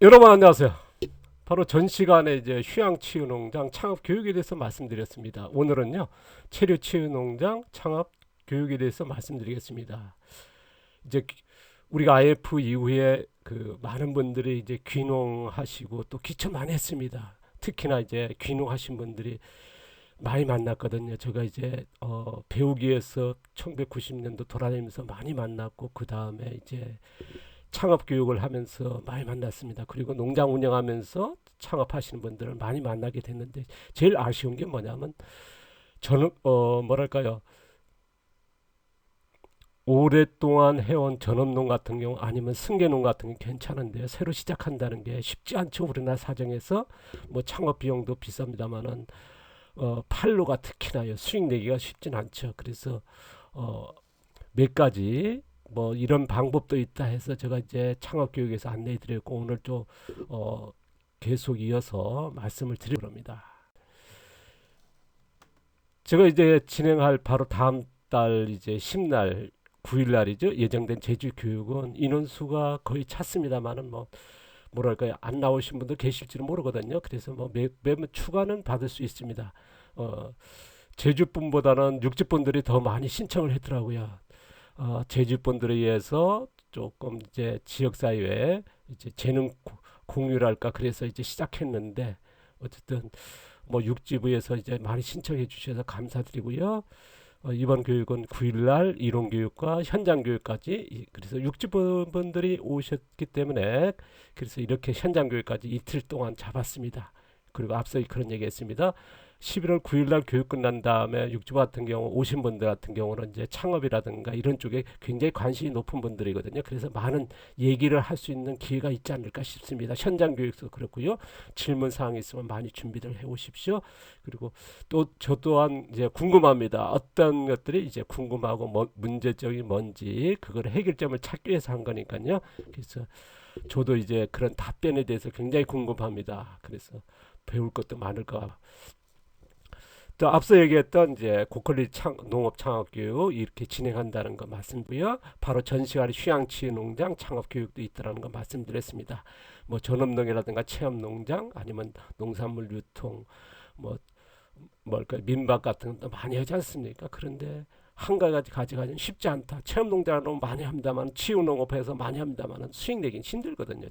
여러분 안녕하세요. 바로 전 시간에 이제 휴양치유농장 창업 교육에 대해서 말씀드렸습니다. 오늘은요 체류치유농장 창업 교육에 대해서 말씀드리겠습니다. 이제 우리가 IF 이후에 그 많은 분들이 이제 귀농하시고 또 기초 많이 했습니다. 특히나 이제 귀농하신 분들이 많이 만났거든요. 제가 이제 배우기 위해서 1990년도 돌아다니면서 많이 만났고 그 다음에 이제 창업 교육을 하면서 많이 만났습니다. 그리고 농장 운영하면서 창업하시는 분들을 많이 만나게 됐는데 제일 아쉬운 게 뭐냐면 저는 뭐랄까요, 오랫동안 해온 전업농 같은 경우 아니면 승계농 같은 게 괜찮은데 새로 시작한다는 게 쉽지 않죠. 우리나라 사정에서 뭐 창업 비용도 비쌉니다만은 판로가 특히나요 수익 내기가 쉽진 않죠. 그래서 어, 몇 가지 뭐 이런 방법도 있다 해서 제가 이제 창업 교육에서 안내해 드렸고 오늘 좀 어, 계속 이어서 말씀을 드리려 합니다. 제가 이제 진행할 바로 다음 달 이제 10날 9일 날이죠. 예정된 제주 교육은 인원수가 거의 찼습니다만은 뭐 뭐랄까요 안 나오신 분도 계실지는 모르거든요. 그래서 뭐 매번 추가는 받을 수 있습니다. 어, 제주 분보다는 육지 분들이 더 많이 신청을 했더라고요. 제주 분들에 의해서 조금 이제 지역 사회에 이제 재능 공유랄까 그래서 이제 시작했는데 어쨌든 뭐 육지부에서 이제 많이 신청해 주셔서 감사드리고요. 이번 교육은 9일날 이론 교육과 현장 교육까지 그래서 육지부 분들이 오셨기 때문에 그래서 이렇게 현장 교육까지 이틀 동안 잡았습니다. 그리고 앞서 그런 얘기했습니다. 11월 9일 날 교육 끝난 다음에 육지부 같은 경우 오신 분들 같은 경우는 이제 창업이라든가 이런 쪽에 굉장히 관심이 높은 분들이거든요. 그래서 많은 얘기를 할 수 있는 기회가 있지 않을까 싶습니다. 현장 교육도 그렇고요. 질문 사항이 있으면 많이 준비를 해 오십시오. 그리고 또 저 또한 이제 궁금합니다. 어떤 것들이 이제 궁금하고 문제점이 뭔지 그걸 해결점을 찾기 위해서 한 거니까요. 그래서 저도 이제 그런 답변에 대해서 굉장히 궁금합니다. 그래서 배울 것도 많을 것 같아요. 또 앞서 얘기했던 이제 고퀄리티 농업 창업 교육 이렇게 진행한다는 거 말씀드고요. 바로 전시활 휴양치 농장 창업 교육도 있다는 거 말씀드렸습니다. 뭐 전업농이라든가 체험 농장 아니면 농산물 유통 뭐 뭘까 민박 같은 것도 많이 하지 않습니까? 그런데 한 가지 가져가기는 쉽지 않다. 체험 농장으로 많이 합니다만 치유 농업에서 많이 합니다만 수익 내긴 힘들거든요.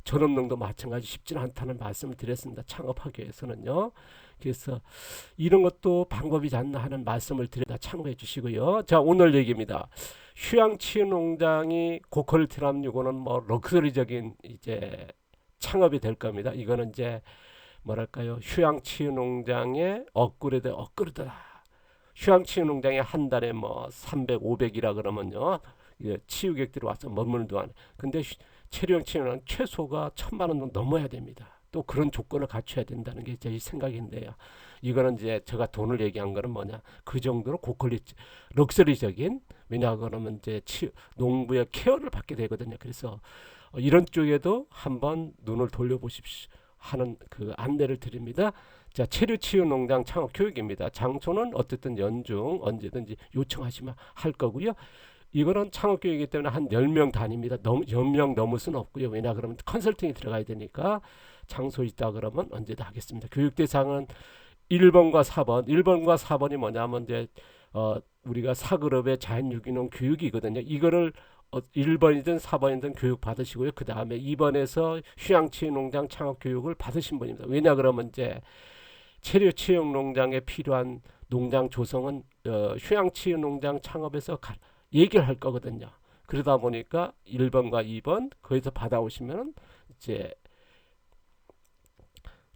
전업농도 마찬가지 쉽지는 않다는 말씀을 드렸습니다. 창업하기 위해서는요. 그래서 이런 것도 방법이지 않나 하는 말씀을 드려 참고해 주시고요. 자, 오늘 얘기입니다. 휴양치유 농장이 고퀄리티라면 이거는 뭐 럭셔리적인 이제 창업이 될 겁니다. 이거는 이제 뭐랄까요? 휴양치유 농장의 업그레이드다. 휴양치유 농장에 한 달에 뭐 300, 500이라 그러면요. 치유객들이 와서 머무는 동안. 근데 체류형 치유는 최소가 1,000만 원 넘어야 됩니다. 또 그런 조건을 갖춰야 된다는 게 제 생각인데요. 이거는 이제 제가 돈을 얘기한 거는 뭐냐. 그 정도로 고퀄리티, 럭셔리적인, 왜냐 그러면 이제 농부의 케어를 받게 되거든요. 그래서 이런 쪽에도 한번 눈을 돌려보십시오. 하는 그 안내를 드립니다. 자, 체류치유 농장 창업 교육입니다. 장소는 어쨌든 연중 언제든지 요청하시면 할 거고요. 이거는 창업 교육이기 때문에 한 10명 단위입니다. 너무 10명 넘을 수는 없고요. 왜냐 그러면 컨설팅이 들어가야 되니까 장소 있다 그러면 언제든 하겠습니다. 교육 대상은 1번과 4번. 1번과 4번이 뭐냐면 이제 우리가 사그룹의 자연유기농 교육이거든요. 이거를 1번이든 4번이든 교육 받으시고요. 그 다음에 2번에서 휴양치 농장 창업 교육을 받으신 분입니다. 왜냐 그러면 이제 체류 치유 농장에 필요한 농장 조성은 휴양치 농장 창업에서 얘기를 할 거거든요. 그러다 보니까 1번과 2번 거기서 받아오시면 이제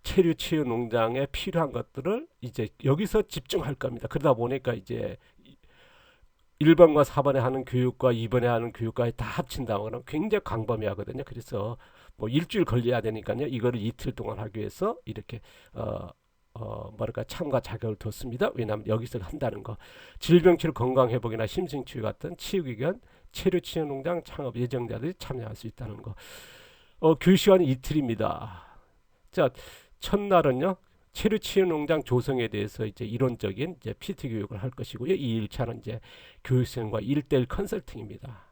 체류 치유 농장에 필요한 것들을 이제 여기서 집중할 겁니다. 그러다 보니까 이제 1번과 4번에 하는 교육과 2번에 하는 교육까지 다 합친다고 하면 굉장히 광범위하거든요. 그래서 뭐 일주일 걸려야 되니까요. 이거를 이틀 동안 하기 위해서 이렇게 뭐랄까 참가 자격을 뒀습니다. 왜냐하면 여기서 한다는 거 질병치료 건강회복이나 심신치유 같은 치유기관 체류치유농장 창업 예정자들이 참여할 수 있다는 거. 교육 시간이 이틀입니다. 자, 첫날은요. 체류치유 농장 조성에 대해서 이제 이론적인 이제 PT 교육을 할 것이고요. 이 1차는 이제 교육생과 1대1 컨설팅입니다.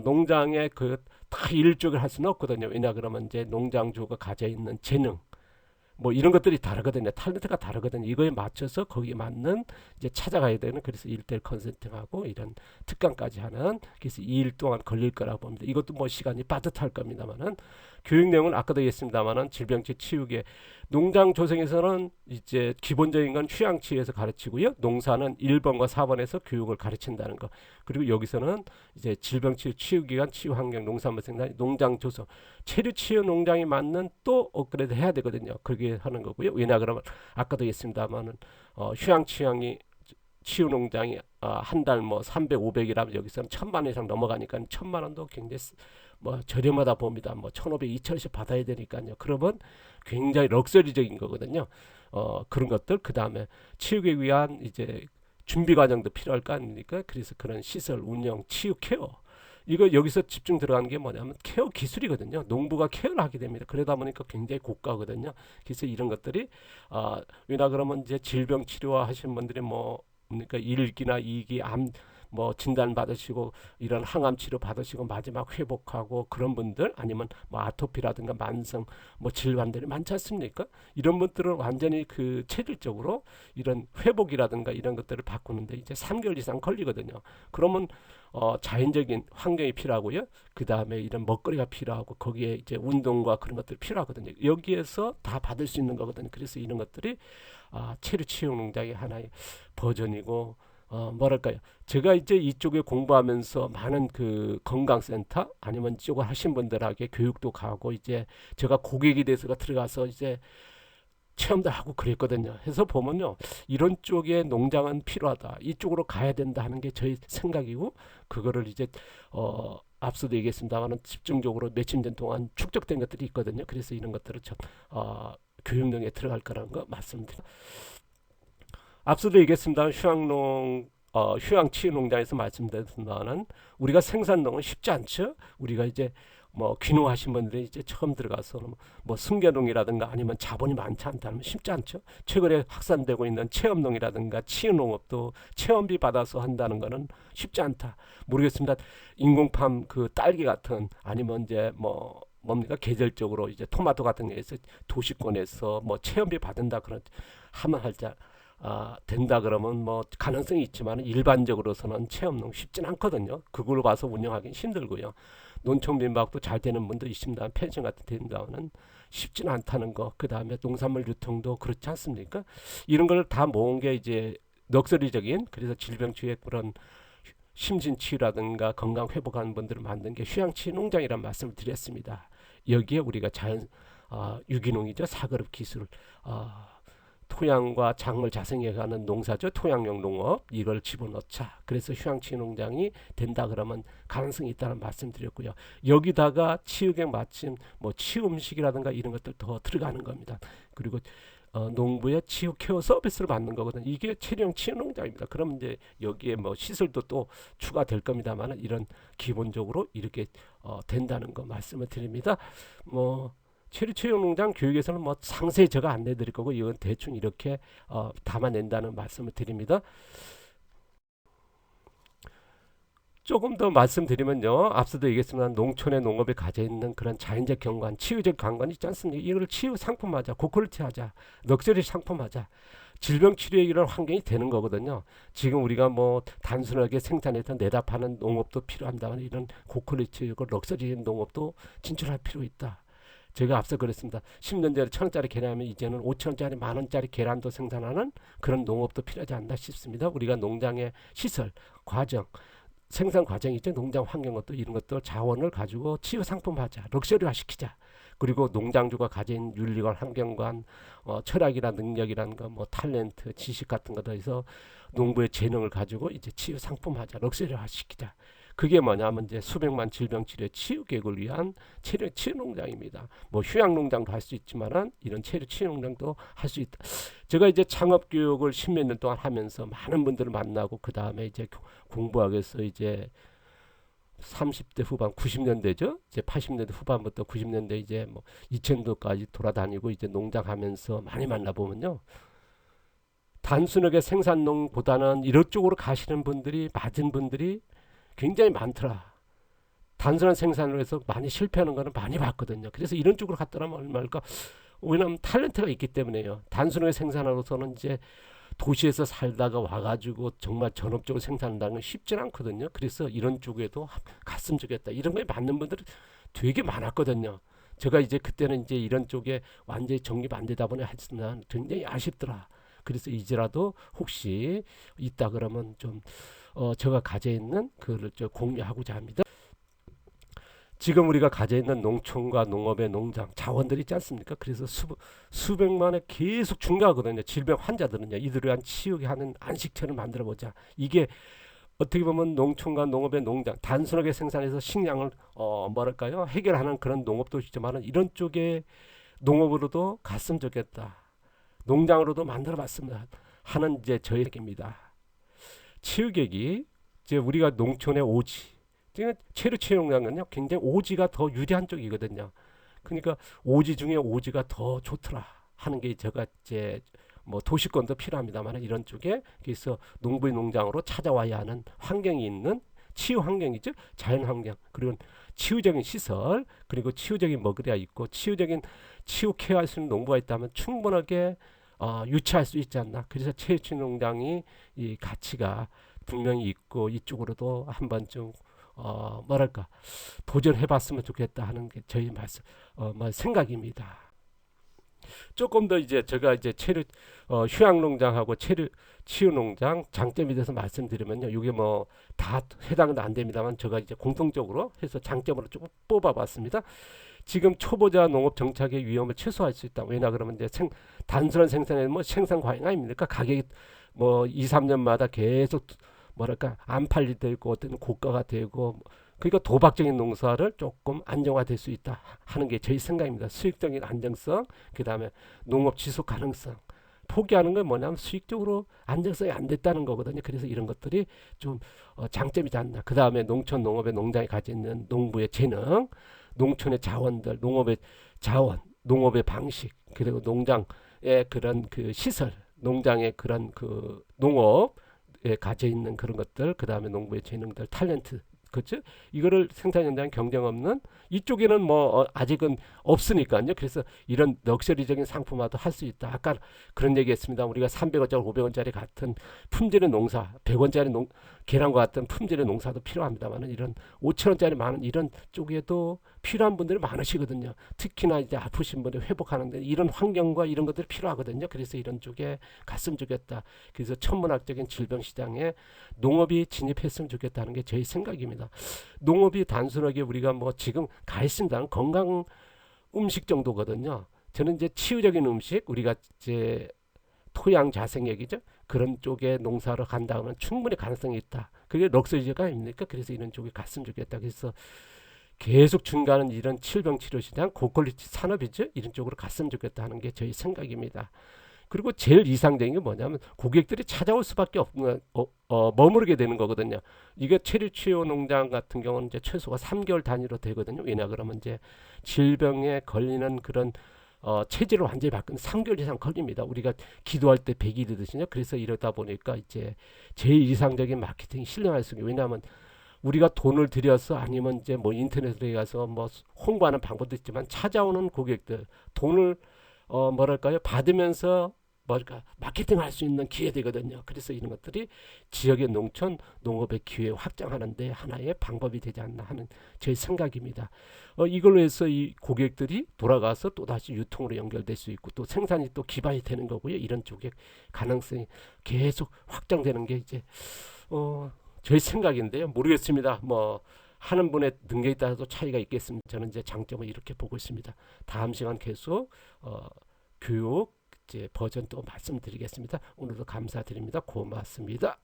농장에 그 다 일쪽을 할 수는 없거든요. 왜냐 그러면 이제 농장주가 가져 있는 재능 뭐 이런 것들이 다르거든요. 탤런트가 다르거든요. 이거에 맞춰서 거기에 맞는 이제 찾아가야 되는 그래서 1대1 컨설팅하고 이런 특강까지 하는 그래서 2일 동안 걸릴 거라고 봅니다. 이것도 뭐 시간이 빠듯할 겁니다만은 교육 내용은 아까도 얘기했습니다만은 질병치 치유계 농장 조성에서는 이제 기본적인 건 휴양치유에서 가르치고요. 농사는 1번과 4번에서 교육을 가르친다는 거. 그리고 여기서는 이제 질병치유 치유기관 치유환경 농산물 생산 농장 조성 체류 치유 농장이 맞는 또 업그레이드 해야 되거든요. 그렇게 하는 거고요. 왜냐 그러면 아까도 얘기했습니다만은 휴양 취향이 치유 농장이 한 달 뭐 300, 500이라면 여기서는 1000만 이상 넘어가니까 1000만 원도 굉장히 뭐 저렴하다 봅니다. 뭐 1500, 2000원씩 받아야 되니까요. 그러면 굉장히 럭셔리적인 거거든요. 그런 것들 그 다음에 치유기 위한 이제 준비 과정도 필요할 거 아닙니까? 그래서 그런 시설 운영, 치유 케어 이거 여기서 집중 들어가는 게 뭐냐면 케어 기술이거든요. 농부가 케어를 하게 됩니다. 그러다 보니까 굉장히 고가거든요. 그래서 이런 것들이 왜냐 그러면 이제 질병 치료와 하시는 분들이 뭐 그러니까 1기나 2기 암 뭐 진단 받으시고 이런 항암 치료 받으시고 마지막 회복하고 그런 분들 아니면 뭐 아토피라든가 만성 뭐 질환들이 많지 않습니까? 이런 분들은 완전히 그 체질적으로 이런 회복이라든가 이런 것들을 바꾸는데 이제 3개월 이상 걸리거든요. 그러면 자연적인 환경이 필요하고요. 그 다음에 이런 먹거리가 필요하고 거기에 이제 운동과 그런 것들이 필요하거든요. 여기에서 다 받을 수 있는 거거든요. 그래서 이런 것들이 체류 치유 농장의 하나의 버전이고 뭐랄까요. 제가 이제 이쪽에 공부하면서 많은 그 건강센터 아니면 이쪽을 하신 분들에게 교육도 가고 이제 제가 고객이 돼서가 들어가서 이제 체험도 하고 그랬거든요. 해서 보면요. 이런 쪽에 농장은 필요하다. 이쪽으로 가야 된다 하는 게 저희 생각이고 그거를 이제 앞서도 얘기했습니다만 집중적으로 며칠 년 동안 축적된 것들이 있거든요. 그래서 이런 것들을 교육령에 들어갈 거라는 거 말씀드립니다. 앞서도 얘기했습니다. 휴양치유농장에서 말씀드렸지만은 우리가 생산농은 쉽지 않죠. 우리가 이제 뭐 귀농하신 분들이 이제 처음 들어가서 뭐 승계농이라든가 아니면 자본이 많지 않다면 쉽지 않죠. 최근에 확산되고 있는 체험농이라든가 치유농업도 체험비 받아서 한다는 거는 쉽지 않다. 모르겠습니다. 인공팜 그 딸기 같은 아니면 이제 뭐 뭡니까 계절적으로 이제 토마토 같은 게에서 도시권에서 뭐 체험비 받는다 그런 하면 할자 된다 그러면 뭐 가능성이 있지만 일반적으로서는 체험농 쉽진 않거든요. 그걸로 봐서 운영하기는 힘들고요. 논청 민박도 잘 되는 분도 있습니다. 펜션 같은 된다면 쉽지는 않다는 거. 그 다음에 농산물 유통도 그렇지 않습니까? 이런 걸 다 모은 게 이제 럭셔리적인 그래서 질병치유의 그런 심신치유라든가 건강 회복하는 분들을 만든 게 휴양치유 농장이라는 말씀을 드렸습니다. 여기에 우리가 자연 유기농이죠. 사그룹 기술 토양과 작물 자생해가는 농사죠. 토양용 농업 이걸 집어넣자. 그래서 휴양치유 농장이 된다 그러면 가능성이 있다는 말씀드렸고요. 여기다가 치유경 마침 뭐 치유 음식이라든가 이런 것들 더 들어가는 겁니다. 그리고 농부의 치유 케어 서비스를 받는 거거든요. 이게 체류형 치유 농장입니다. 그럼 이제 여기에 뭐 시설도 또 추가될 겁니다만 이런 기본적으로 이렇게 된다는 거 말씀을 드립니다. 뭐 체류체육농장 교육에서는 뭐 상세히 제가 안내 드릴 거고 이건 대충 이렇게 담아낸다는 말씀을 드립니다. 조금 더 말씀드리면요. 앞서도 얘기했지만 농촌의 농업에 가져 있는 그런 자연적 경관, 치유적 경관 있지 않습니까? 이걸 치유 상품하자, 고퀄리티 하자, 럭셔리 상품하자. 질병 치료에 이런 환경이 되는 거거든요. 지금 우리가 뭐 단순하게 생산해서 내다 파는 농업도 필요한다면 이런 고퀄리티고 럭셔리 농업도 진출할 필요 있다. 제가 앞서 그랬습니다. 10년 전에 1,000원짜리 계란이면 이제는 5,000원짜리, 만원짜리 계란도 생산하는 그런 농업도 필요하지 않나 싶습니다. 우리가 농장의 시설, 과정, 생산 과정이죠. 농장 환경 것도 이런 것도 자원을 가지고 치유 상품화하자, 럭셔리화 시키자. 그리고 농장주가 가진 윤리관, 환경관, 철학이란 능력이라는 거, 뭐 탤런트, 지식 같은 거다 해서 농부의 재능을 가지고 이제 치유 상품화하자, 럭셔리화 시키자. 그게 뭐냐면 이제 수백만 질병 치료 치유 계획을 위한 치료 농장입니다. 뭐 휴양 농장도 할 수 있지만은 이런 치유 농장도 할 수 있다. 제가 이제 창업 교육을 10몇 년 동안 하면서 많은 분들을 만나고 그 다음에 이제 공부하기 위해서 이제 30대 후반 90년대죠. 이제 80년대 후반부터 90년대 이제 뭐 2000도까지 돌아다니고 이제 농장 하면서 많이 만나보면요. 단순하게 생산농보다는 이런 쪽으로 가시는 분들이 맞은 분들이 굉장히 많더라. 단순한 생산으로 해서 많이 실패하는 거는 많이 봤거든요. 그래서 이런 쪽으로 갔더라면 얼마일까? 왜냐하면 탤런트가 있기 때문에요. 단순하게 생산으로서는 이제 도시에서 살다가 와가지고 정말 전업적으로 생산한다는 건 쉽진 않거든요. 그래서 이런 쪽에도 갔으면 좋겠다. 이런 거에 맞는 분들이 되게 많았거든요. 제가 이제 그때는 이제 이런 쪽에 완전히 정립 안 되다 보니 하지만 굉장히 아쉽더라. 그래서 이제라도 혹시 있다 그러면 좀 제가 가져 있는 그를 좀 공유하고자 합니다. 지금 우리가 가져 있는 농촌과 농업의 농장 자원들이 있지 않습니까? 그래서 수백만에 계속 증가하거든요. 질병 환자들은요. 이들을 위한 치유게 하는 안식처를 만들어 보자. 이게 어떻게 보면 농촌과 농업의 농장 단순하게 생산해서 식량을 뭐랄까요 해결하는 그런 농업도 있지만 이런 쪽에 농업으로도 갔으면 좋겠다. 농장으로도 만들어봤습니다. 하는 이제 저의 얘기입니다. 치유객이 이제 우리가 농촌의 오지, 체류 치유농장은요 굉장히 오지가 더 유리한 쪽이거든요. 그러니까 오지 중에 오지가 더 좋더라 하는 게 제가 이제 뭐 도시권도 필요합니다만 이런 쪽에 그래서 농부의 농장으로 찾아와야 하는 환경이 있는 치유 환경이죠. 자연 환경 그리고 치유적인 시설 그리고 치유적인 먹으리가 있고 치유적인 치유 케어할 수 있는 농부가 있다면 충분하게 유치할 수 있지 않나. 그래서 체육치 농장이 이 가치가 분명히 있고 이쪽으로도 한번 좀 뭐랄까 도전해봤으면 좋겠다 하는 게 저희 말씀 뭐 생각입니다. 조금 더 이제 제가 이제 휴양농장하고 치유농장 장점에 대해서 말씀드리면요. 이게 뭐 다 해당은 안 됩니다만 제가 이제 공통적으로 해서 장점으로 조금 뽑아봤습니다. 지금 초보자 농업 정착의 위험을 최소화할 수 있다. 왜냐 그러면 이제 단순한 생산에 뭐 생산 과잉 아닙니까? 가격이 뭐 2, 3년마다 계속 뭐랄까 안 팔릴 때 있고 어떤 고가가 되고 그러니까 도박적인 농사를 조금 안정화될 수 있다 하는 게 저희 생각입니다. 수익적인 안정성, 그 다음에 농업 지속 가능성. 포기하는 건 뭐냐면 수익적으로 안정성이 안 됐다는 거거든요. 그래서 이런 것들이 좀 장점이지 않나. 그 다음에 농촌 농업의 농장이 가지고 있는 농부의 재능, 농촌의 자원들, 농업의 자원, 농업의 방식, 그리고 농장의 그런 그 시설, 농장의 그런 그 농업에 가져 있는 그런 것들, 그 다음에 농부의 재능들, 탤런트. 그렇죠? 이거를 생산 현장 경쟁 없는 이쪽에는 뭐 아직은 없으니까요. 그래서 이런 럭셔리적인 상품화도 할 수 있다. 아까 그런 얘기했습니다. 우리가 300원짜리, 500원짜리 같은 품질의 농사, 100원짜리 계란과 같은 품질의 농사도 필요합니다만 이런 5천원짜리 많은 이런 쪽에도 필요한 분들이 많으시거든요. 특히나 이제 아프신 분들 회복하는데 이런 환경과 이런 것들이 필요하거든요. 그래서 이런 쪽에 갔으면 좋겠다. 그래서 천문학적인 질병 시장에 농업이 진입했으면 좋겠다는 게 저희 생각입니다. 농업이 단순하게 우리가 뭐 지금 가 있습니다는 건강 음식 정도거든요. 저는 이제 치유적인 음식 우리가 이제 토양 자생액이죠. 그런 쪽에 농사를 간다 하면 충분히 가능성이 있다. 그게 럭셔리가 아닙니까? 그래서 이런 쪽에 갔으면 좋겠다. 그래서 계속 증가하는 이런 질병 치료 시장 고퀄리티 산업이죠. 이런 쪽으로 갔으면 좋겠다 하는 게 저희 생각입니다. 그리고 제일 이상적인 게 뭐냐면 고객들이 찾아올 수밖에 없는 머무르게 되는 거거든요. 이게 체류치유 농장 같은 경우는 이제 최소가 3개월 단위로 되거든요. 왜냐 그러면 이제 질병에 걸리는 그런 체질을 완전히 바꾸는 3개월 이상 걸립니다. 우리가 기도할 때 100일이듯이요. 그래서 이러다 보니까 이제 제일 이상적인 마케팅이 실행할 수 있는 게 왜냐하면 우리가 돈을 들여서 아니면 이제 뭐 인터넷에 가서 뭐 홍보하는 방법도 있지만 찾아오는 고객들 돈을 뭐랄까요 받으면서 뭐랄까 마케팅 할 수 있는 기회되거든요. 그래서 이런 것들이 지역의 농촌 농업의 기회 확장하는데 하나의 방법이 되지 않나 하는 제 생각입니다. 이걸로 해서 이 고객들이 돌아가서 또 다시 유통으로 연결될 수 있고 또 생산이 또 기반이 되는 거고요. 이런 쪽에 가능성이 계속 확장되는 게 이제 제 생각인데요. 모르겠습니다. 뭐 하는 분의 능력에 따라서 차이가 있겠습니다. 저는 이제 장점을 이렇게 보고 있습니다. 다음 시간 계속 교육 이제 버전 또 말씀드리겠습니다. 오늘도 감사드립니다. 고맙습니다.